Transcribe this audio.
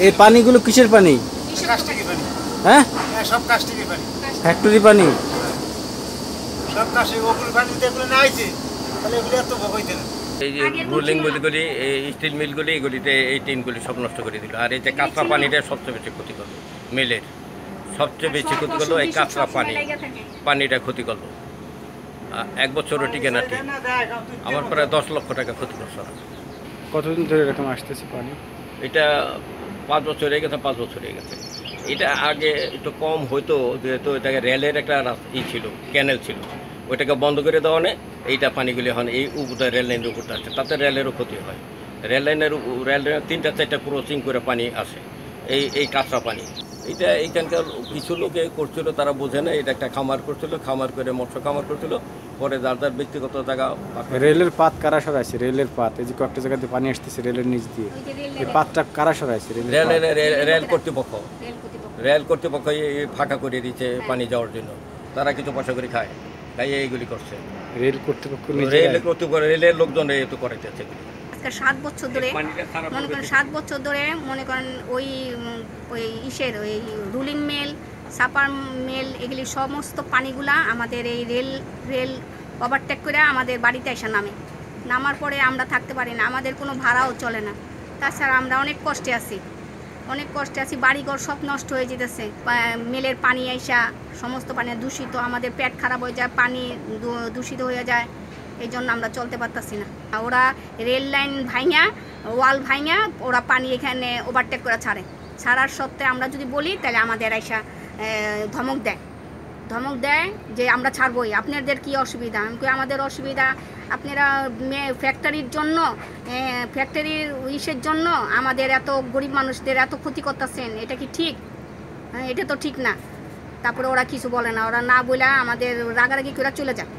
এই পানিগুলো কিসের পানি? হ্যাঁ, সব কাস্টিকের পানি, ফ্যাক্টরি পানি। সব কাস্টিক ওগুলো পানি দেখলে না আইছে তাহলে এগুলো এত ভোগাইতে না। এই যে রোলিং মিলগুলি, এই স্টিল মিলগুলি, এগুলিতে এই টিনগুলি সব নষ্ট করে দিল। আর এই যে কাঁচা পানিটা সবচেয়ে বেশি ক্ষতি করলো, মিলের সবচেয়ে বেশি ক্ষতি করলো এই কাঁচা পানিটা ক্ষতি করলো। 1 বছরও টিকে না ঠিক। আমার প্রায় 10 লক্ষ টাকা ক্ষতি করছে। কতদিন ধরে এরকম আসতেছে পানি? এটা 5 বছর হয়ে গেছে, 5 বছর হয়ে গেছে। এটা আগে একটু কম হইতো, যেহেতু এটাকে রেলের একটা ছিল, ক্যানেল ছিল, ওইটাকে বন্ধ করে দেওয়া নেই। এইটা পানিগুলি এখন এই উপরে রেল লাইনের উপরটা আসছে, তাতে রেলেরও ক্ষতি হয়। রেল লাইনের 3-4টা ক্রসিং করে পানি আসে, এই কাঁচা পানি। এটা এইখানকার কিছু লোকে করছিল, তারা বোঝে না। এটা একটা খামার করছিল, খামার করে মৎস্য খামার করছিল। পরে যার যার ব্যক্তিগত জায়গা। রেলের পাত কারা সরাইছে? রেলের পাত, এই যে কয়েকটা জায়গাতে পানি আসতেছে রেলের নিচ দিয়ে, এই পাতটা কারা সরাইছে? রেল কর্তৃপক্ষ। রেল কর্তৃপক্ষ ফাঁকা করে দিচ্ছে পানি যাওয়ার জন্য। তারা কিছু পয়সা করে খায়, তাই এইগুলি করছে রেল কর্তৃপক্ষ। রেলের লোকজন এত করাইতেছে। 7 বছর ধরে মনে করেন 7 বছর ধরে মনে করেন ওই ইসের ওই রুলিং মিল, সাপার মিল, এগুলি সমস্ত পানিগুলা আমাদের এই রেল ওভারটেক করে আমাদের বাড়িতে এসে নামার পরে আমরা থাকতে পারি না, আমাদের কোনো ভাড়াও চলে না। তাছাড়া আমরা অনেক কষ্টে আছি, বাড়িঘর সব নষ্ট হয়ে যেতেছে। মেলের পানি আইসা সমস্ত পানি দূষিত, আমাদের পেট খারাপ হয়ে যায়, পানি দূষিত হয়ে যায়। এই জন্য আমরা চলতে পারতাছি না। ওরা রেল লাইন ভাঙা, ওয়াল ভাঙা, ওরা পানি এখানে ওভারটেক করে ছাড়ার সত্ত্বে আমরা যদি বলি তাহলে আমাদের আইসা ধমক দেয় যে আমরা ছাড়বই, আপনাদের কি অসুবিধা? আমাদের অসুবিধা আপনারা ফ্যাক্টরির জন্য, ফ্যাক্টরির ইসের জন্য আমাদের এত গরিব মানুষদের এত ক্ষতি করতেছেন, এটা কি ঠিক? এটা তো ঠিক না। তারপরে ওরা কিছু বলে না, ওরা না বলে আমাদের রাগারাগি করে চলে যায়।